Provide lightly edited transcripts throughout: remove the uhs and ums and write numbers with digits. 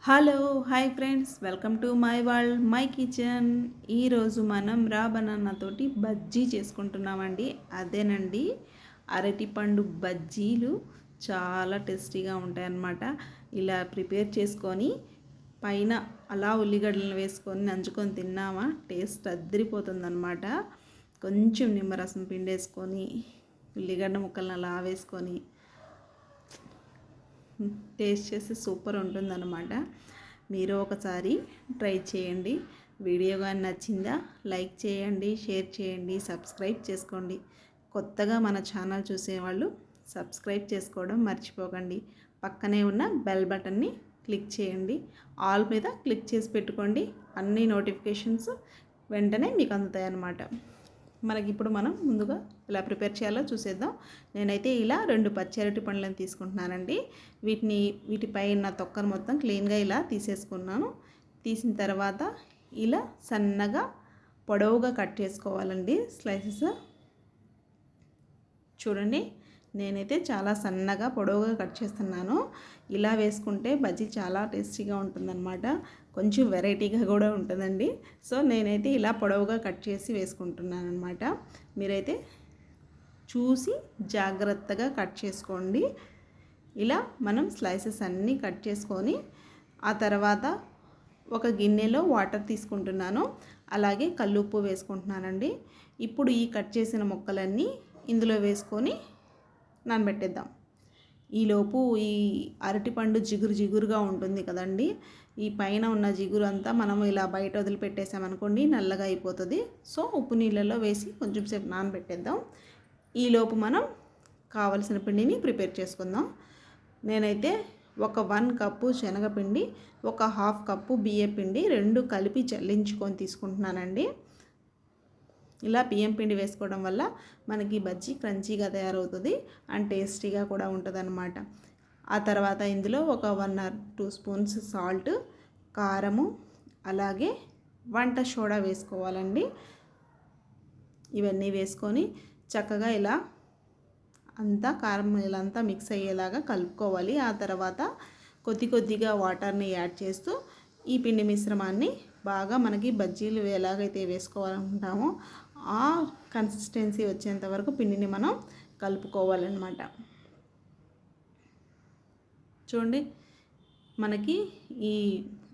Hello hi friends, welcome to my world my kitchen. ఈరోజు మనం రా బనానా తోటి బజ్జీ చేసుకుంటున్నామండి. అదేనండి, అరటిపండు బజ్జీలు చాలా టేస్టీగా ఉంటాయన్నమాట. ఇలా ప్రిపేర్ చేసుకొని పైన అలా ఉల్లిగడ్డలను వేసుకొని నంచుకొని తిన్నామా టేస్ట్ అద్దరిపోతుందన్నమాట. కొంచెం నిమ్మరసం పిండేసుకొని ఉల్లిగడ్డ ముక్కలను అలా వేసుకొని టేస్ట్ చేసి సూపర్ ఉంటుందన్నమాట. మీరు ఒకసారి ట్రై చేయండి. వీడియో కానీ నచ్చిందా లైక్ చేయండి, షేర్ చేయండి, సబ్స్క్రైబ్ చేసుకోండి. కొత్తగా మన ఛానల్ చూసేవాళ్ళు సబ్స్క్రైబ్ చేసుకోవడం మర్చిపోకండి. పక్కనే ఉన్న బెల్ బటన్ని క్లిక్ చేయండి. ఆల్ మీద క్లిక్ చేసి పెట్టుకోండి. అన్ని నోటిఫికేషన్స్ వెంటనే మీకు అందుతాయి అన్నమాట. ఇప్పుడు మనం ముందుగా ఎలా ప్రిపేర్ చేయాలో చూసేద్దాం. నేనైతే ఇలా 2 పచ్చి అరటి పండ్లను తీసుకుంటున్నానండి. వీటిపైన తొక్కను మొత్తం క్లీన్గా ఇలా తీసేసుకున్నాను. తీసిన తర్వాత ఇలా సన్నగా పొడవుగా కట్ చేసుకోవాలండి స్లైసెస్. చూడండి, నేనైతే చాలా సన్నగా పొడవుగా కట్ చేస్తున్నాను. ఇలా వేసుకుంటే బజ్జీ చాలా టేస్టీగా ఉంటుందన్నమాట. కొంచెం వెరైటీగా కూడా ఉంటుందండి. సో నేనైతే ఇలా పొడవుగా కట్ చేసి వేసుకుంటున్నాను అనమాట. మీరైతే చూసి జాగ్రత్తగా కట్ చేసుకోండి. ఇలా మనం స్లైసెస్ అన్నీ కట్ చేసుకొని ఆ తర్వాత ఒక గిన్నెలో వాటర్ తీసుకుంటున్నాను. అలాగే కల్లుప్పు వేసుకుంటున్నానండి. ఇప్పుడు ఈ కట్ చేసిన ముక్కలన్నీ ఇందులో వేసుకొని నానబెట్టేద్దాం. ఈలోపు ఈ అరటిపండు జిగురుగా ఉంటుంది కదండి. ఈ పైన ఉన్న జిగురు అంతా మనం ఇలా బయట వదిలిపెట్టేసామనుకోండి నల్లగా అయిపోతుంది. సో ఉప్పు నీళ్ళలో వేసి కొంచెం సేపు నానబెట్టేద్దాం. ఈలోపు మనం కావలసిన పిండిని ప్రిపేర్ చేసుకుందాం. నేనైతే ఒక 1 కప్పు శనగపిండి, ఒక 1/2 కప్పు బియ్యం పిండి 2 కలిపి చల్లించుకొని తీసుకుంటున్నానండి. ఇలా బియ్యం పిండి వేసుకోవడం వల్ల మనకి బజ్జీ క్రంచీగా తయారవుతుంది అండ్ టేస్టీగా కూడా ఉంటుంది అన్నమాట. ఆ తర్వాత ఇందులో ఒక 1 or 2 స్పూన్స్ సాల్ట్, కారము, అలాగే వంట సోడా వేసుకోవాలండి. ఇవన్నీ వేసుకొని చక్కగా ఇలా అంతా కారం ఇలా అంతా మిక్స్ అయ్యేలాగా కలుపుకోవాలి. ఆ తర్వాత కొద్దిగా వాటర్ని యాడ్ చేస్తూ ఈ పిండి మిశ్రమాన్ని బాగా మనకి బజ్జీలు ఎలాగైతే వేసుకోవాలనుకుంటామో ఆ కన్సిస్టెన్సీ వచ్చేంత వరకు పిండిని మనం కలుపుకోవాలన్నమాట. చూడండి, మనకి ఈ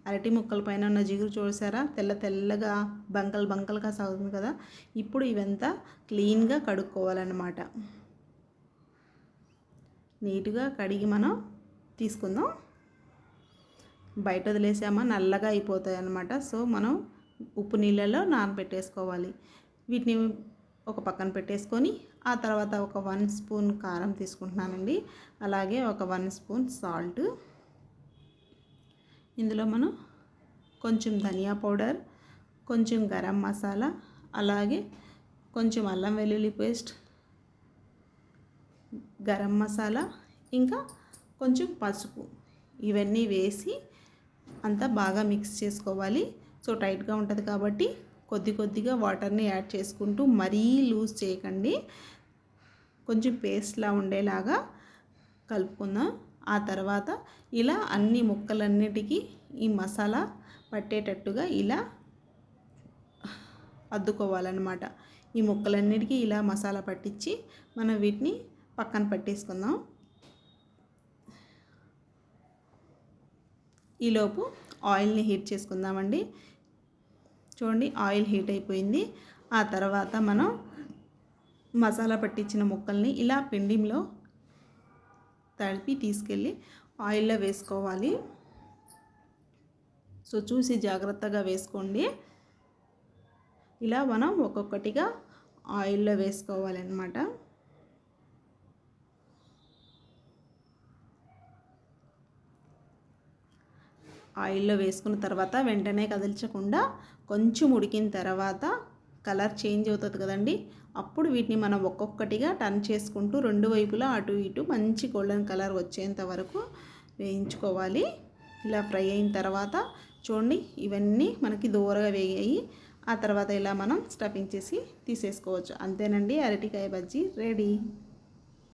అరటి ముక్కల పైన ఉన్న జిగురు చూసారా, తెల్లగా బంకలుగా సాగుతుంది కదా. ఇప్పుడు ఇవంతా క్లీన్గా కడుక్కోవాలన్నమాట. నీట్గా కడిగి మనం తీసుకుందాం. బయట వదిలేసామా నల్లగా అయిపోతాయి అన్నమాట. సో మనం ఉప్పు నీళ్ళలో నానబెట్టేసుకోవాలి. వీటిని ఒక పక్కన పెట్టేసుకొని ఆ తర్వాత ఒక 1 స్పూన్ కారం తీసుకుంటున్నానండి. అలాగే ఒక 1 స్పూన్ సాల్ట్. ఇందులో మనం కొంచెం ధనియా పౌడర్, కొంచెం గరం మసాలా, అలాగే కొంచెం అల్లం వెల్లుల్లి పేస్ట్, గరం మసాలా, ఇంకా కొంచెం పసుపు ఇవన్నీ వేసి అంతా బాగా మిక్స్ చేసుకోవాలి. సో టైట్గా ఉంటుంది కాబట్టి కొద్దిగా వాటర్ని యాడ్ చేసుకుంటూ మరీ లూజ్ చేయకండి. కొంచెం పేస్ట్లా ఉండేలాగా కలుపుకుందాం. ఆ తర్వాత ఇలా అన్ని ముక్కలన్నిటికీ ఈ మసాలా పట్టేటట్టుగా ఇలా అద్దుకోవాలన్నమాట. ఈ ముక్కలన్నిటికీ ఇలా మసాలా పట్టించి మనం వీటిని పక్కన పట్టేసుకుందాం. ఈలోపు ఆయిల్ని హీట్ చేసుకుందామండి. చూడండి, ఆయిల్ హీట్ అయిపోయింది. ఆ తర్వాత మనం మసాలా పట్టించిన ముక్కల్ని ఇలా పిండిలో తడిపి తీసుకెళ్ళి ఆయిల్లో వేసుకోవాలి. సో చూసి జాగ్రత్తగా వేసుకోండి. ఇలా మనం ఒక్కొక్కటిగా ఆయిల్లో వేసుకోవాలన్నమాట. ఆయిల్లో వేసుకున్న తర్వాత వెంటనే కదిల్చకుండా కొంచెం ఉడికిన తర్వాత కలర్ చేంజ్ అవుతుంది కదండి. అప్పుడు వీటిని మనం ఒక్కొక్కటిగా టర్న్ చేసుకుంటూ 2 వైపులా అటు ఇటు మంచి గోల్డెన్ కలర్ వచ్చేంత వరకు వేయించుకోవాలి. ఇలా ఫ్రై అయిన తర్వాత చూడండి, ఇవన్నీ మనకి దూరగా వేగాయి. ఆ తర్వాత ఇలా మనం స్టఫింగ్ చేసి తీసేసుకోవచ్చు. అంతేనండి, అరటికాయ బజ్జీ రెడీ.